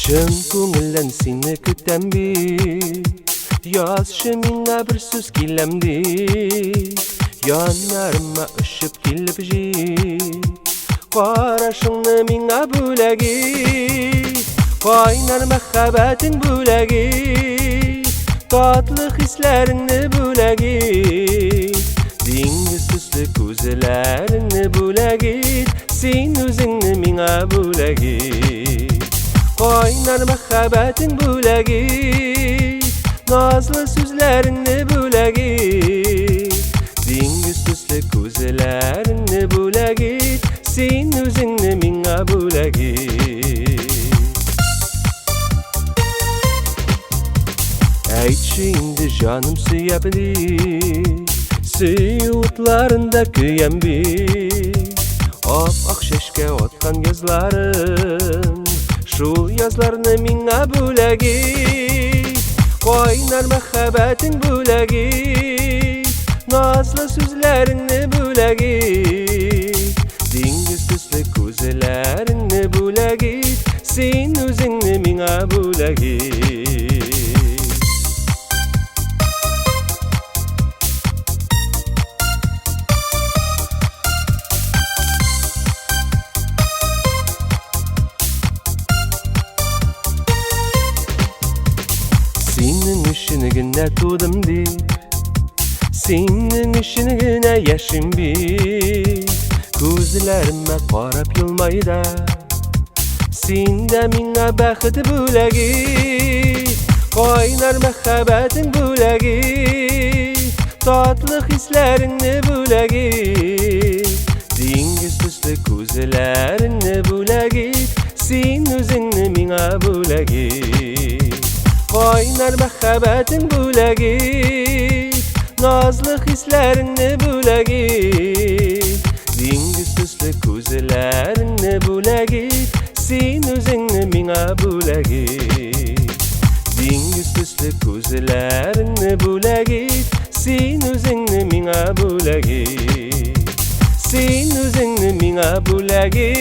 Шын көңілден сені күтемби, Yazшы миңа бір сөз келемди, Янарыма үшіп келіп жи, Қарашыңны миңа бөләги, Қайнар мәхәбәтің бөләги, Татлы хисләріңні бөләги, Диңгіз төсле күзләріңні бөләги, Сен өзіңні миңа бөләги. Қайнар мәхәбәтің бөләги, Nazlı sözlərini bölәgi, Диңгіз төсле күзләріңні бөләги, Сен өзіңні миңа бөләги. Әйтші инде жаным сөйәбді, Сөй утларында көйәмби, Ап-ақ шәшкә атқан язларым, Шул язларны миңа бөләги, Қайнар мәхәбәтің бөләги, Назлы сүзләріңні бөләги, Диңгіз төсле күзләріңні бөләги, Сен өзіңні миңа бөләги. Сенің үшін генә тудым дип, Сенің үшін генә яшим бит, Күзләремә карап елмайда, Сен дә миңа бәхет бөләги, Кайнар мәхәбәтең бөләги, Татлы хисләреңне бөләги, Диңгез төсле күзләреңне бөләги, Сен үзеңне миңа бөләги. Қайнар мәхәбәтің бөләги, Назлы хисләріңні бөләги, Диңгіз төсле күзләріңні бөләги, Сен өзіңні миңа бөләги. Диңгіз төсле күзләріңні бөләги, Сен өзіңні миңа бөләги. Сен өзіңні миңа бөләги.